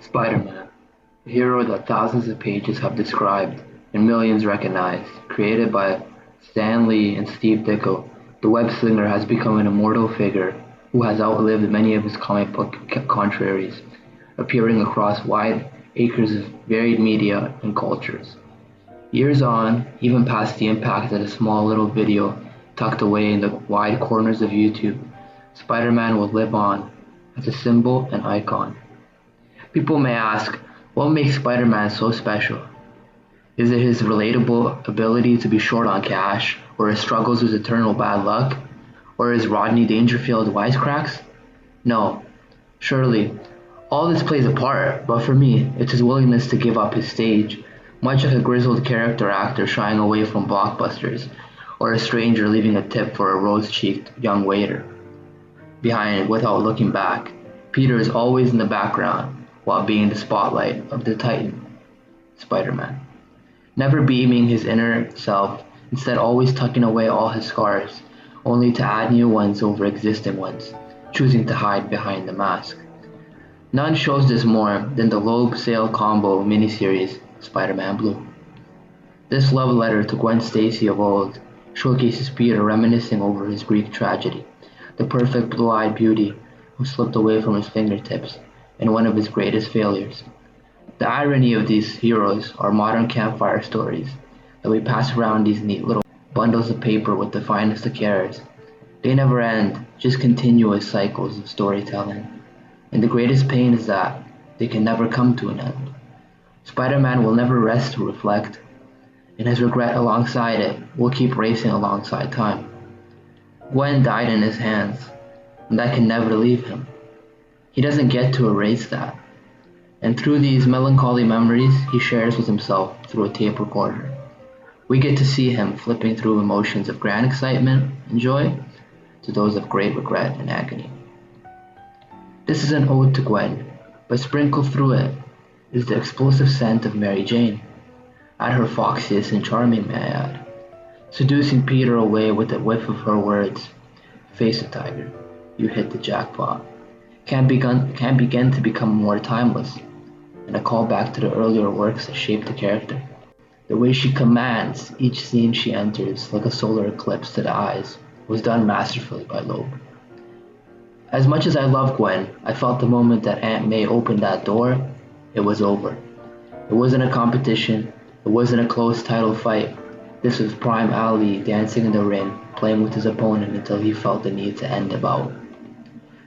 Spiderman, a hero that thousands of pages have described and millions recognize. Created by Stan Lee and Steve Ditko, the web-slinger has become an immortal figure who has outlived many of his comic book contraries, appearing across wide acres of varied media and cultures. Years on, even past the impact of a small little video tucked away in the wide corners of YouTube, Spider-Man will live on as a symbol and icon. People may ask, what makes Spider-Man so special? Is it his relatable ability to be short on cash, or his struggles with eternal bad luck, or his Rodney Dangerfield wisecracks? No, surely, all this plays a part, but for me, it's his willingness to give up his stage, much like a grizzled character actor shying away from blockbusters, or a stranger leaving a tip for a rose-cheeked young waiter. Behind, without looking back, Peter is always in the background, while being the spotlight of the Titan, Spider-Man. Never beaming his inner self, instead always tucking away all his scars, only to add new ones over existing ones, choosing to hide behind the mask. None shows this more than the Loeb Sale Combo miniseries, Spider-Man Blue. This love letter to Gwen Stacy of old showcases Peter reminiscing over his Greek tragedy, the perfect blue-eyed beauty who slipped away from his fingertips, and one of his greatest failures. The irony of these heroes are modern campfire stories that we pass around these neat little bundles of paper with the finest of cares. They never end, just continuous cycles of storytelling. And the greatest pain is that they can never come to an end. Spider-Man will never rest to reflect, and his regret alongside it will keep racing alongside time. Gwen died in his hands, and that can never leave him. He doesn't get to erase that. And through these melancholy memories he shares with himself through a tape recorder, we get to see him flipping through emotions of grand excitement and joy to those of great regret and agony. This is an ode to Gwen, but sprinkled through it is the explosive scent of Mary Jane, at her foxiest and charming, may I add, seducing Peter away with a whiff of her words. Face it, Tiger, you hit the jackpot. Can begin to become more timeless, and a callback to the earlier works that shaped the character. The way she commands each scene she enters, like a solar eclipse to the eyes, was done masterfully by Loeb. As much as I love Gwen, I felt the moment that Aunt May opened that door, it was over. It wasn't a competition, it wasn't a close title fight. This was Prime Ali dancing in the ring, playing with his opponent until he felt the need to end the bout.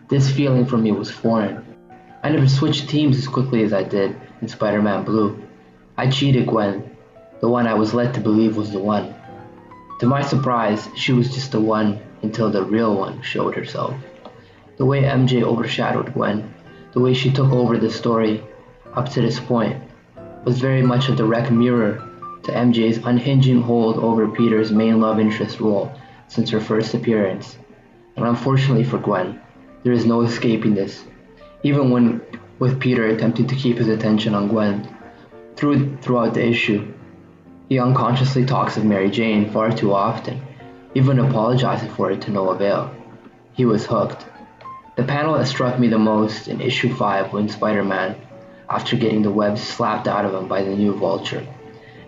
This feeling for me was foreign. I never switched teams as quickly as I did in Spider-Man Blue. I cheated Gwen, the one I was led to believe was the one. To my surprise, she was just the one until the real one showed herself. The way MJ overshadowed Gwen, the way she took over the story up to this point, was very much a direct mirror to MJ's unhinging hold over Peter's main love interest role since her first appearance. And unfortunately for Gwen, there is no escaping this. Even when with Peter attempting to keep his attention on Gwen throughout the issue, he unconsciously talks of Mary Jane far too often, even apologizing for it to no avail. He was hooked. The panel that struck me the most in issue 5 when Spider-Man, after getting the webs slapped out of him by the new Vulture,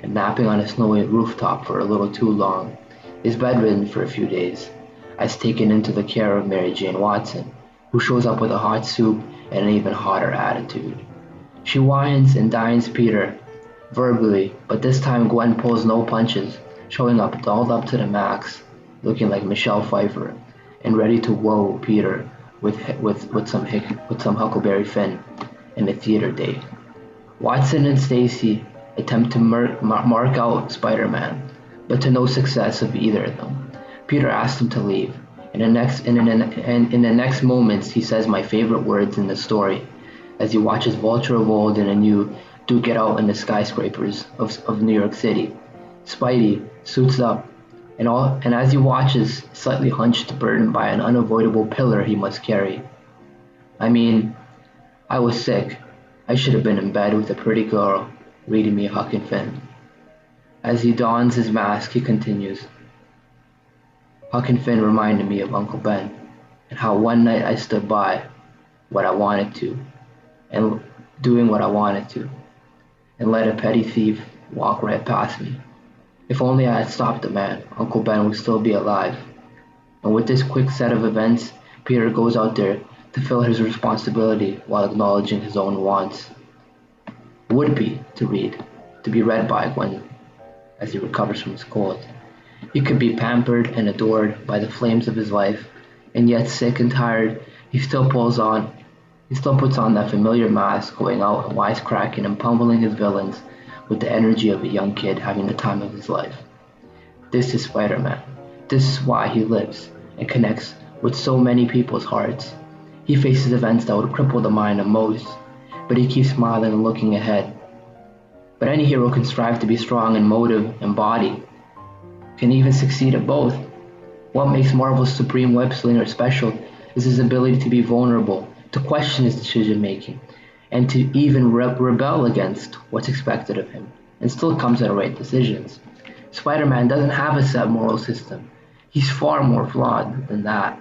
and napping on a snowy rooftop for a little too long, is bedridden for a few days, as taken into the care of Mary Jane Watson, who shows up with a hot soup and an even hotter attitude. She whines and dines Peter, verbally, but this time Gwen pulls no punches, showing up dolled up to the max, looking like Michelle Pfeiffer, and ready to woe Peter with some Huckleberry Finn in a theater date. Watson and Stacy attempt to mark out Spider-Man, but to no success of either of them. Peter asks them to leave, and in the next moments he says my favorite words in the story, as he watches Vulture of old in a new duke it out in the skyscrapers of New York City. Spidey suits up, and as he watches, slightly hunched, burdened by an unavoidable pillar he must carry. I mean, I was sick. I should have been in bed with a pretty girl reading me Huck and Finn. As he dons his mask, he continues, Huck and Finn reminded me of Uncle Ben, and how one night I stood by what I wanted to, and doing what I wanted to, and let a petty thief walk right past me. If only I had stopped the man, Uncle Ben would still be alive. And with this quick set of events, Peter goes out there to fill his responsibility while acknowledging his own wants. Would be to be read by Gwen as he recovers from his cold. He could be pampered and adored by the flames of his life, and yet sick and tired, he still puts on that familiar mask, going out and wisecracking and pummeling his villains with the energy of a young kid having the time of his life. This is Spider-Man. This is why he lives and connects with so many people's hearts. He faces events that would cripple the mind of most, but he keeps smiling and looking ahead. But any hero can strive to be strong in motive and body, can even succeed at both. What makes Marvel's supreme web-slinger special is his ability to be vulnerable, to question his decision-making, and to even rebel against what's expected of him, and still comes to the right decisions. Spider-Man doesn't have a set moral system. He's far more flawed than that.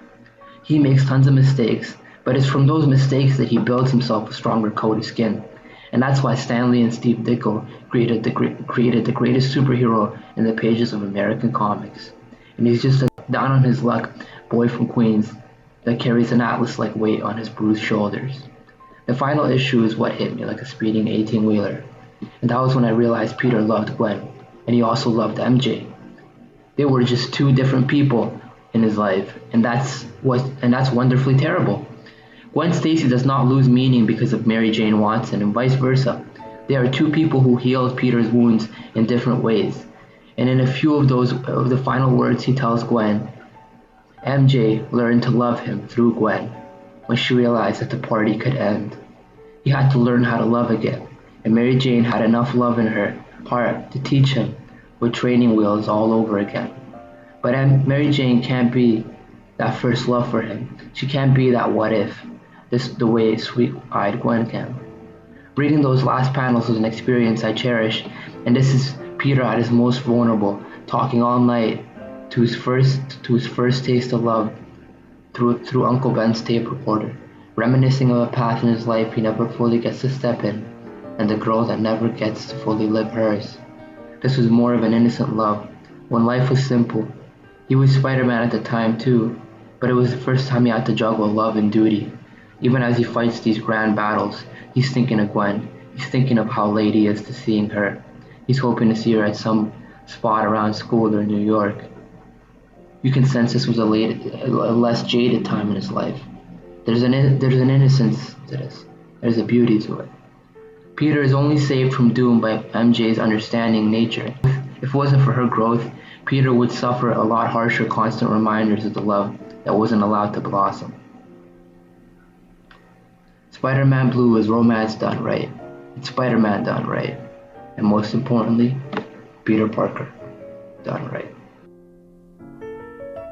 He makes tons of mistakes, but it's from those mistakes that he builds himself a stronger coat of skin. And that's why Stan Lee and Steve Ditko created the greatest superhero in the pages of American comics. And he's just a down on his luck boy from Queens that carries an atlas-like weight on his bruised shoulders. The final issue is what hit me like a speeding 18-wheeler. And that was when I realized Peter loved Gwen, and he also loved MJ. They were just two different people in his life, and that's wonderfully terrible. Gwen Stacy does not lose meaning because of Mary Jane Watson, and vice versa. They are two people who healed Peter's wounds in different ways. And in a few of the final words he tells Gwen, MJ learned to love him through Gwen when she realized that the party could end. He had to learn how to love again, and Mary Jane had enough love in her heart to teach him with training wheels all over again. But Mary Jane can't be that first love for him. She can't be that what if, the way sweet-eyed Gwen can. Reading those last panels was an experience I cherish, and this is Peter at his most vulnerable, talking all night to his first taste of love through Uncle Ben's tape recorder, reminiscing of a path in his life he never fully gets to step in, and the girl that never gets to fully live hers. This was more of an innocent love, when life was simple. He was Spider-Man at the time too, but it was the first time he had to juggle love and duty. Even as he fights these grand battles, he's thinking of Gwen. He's thinking of how late he is to seeing her. He's hoping to see her at some spot around school or New York. You can sense this was a less jaded time in his life. There's an innocence to this. There's a beauty to it. Peter is only saved from doom by MJ's understanding nature. If it wasn't for her growth, Peter would suffer a lot harsher constant reminders of the love that wasn't allowed to blossom. Spider-Man Blue is romance done right. It's Spider-Man done right. And most importantly, Peter Parker done right.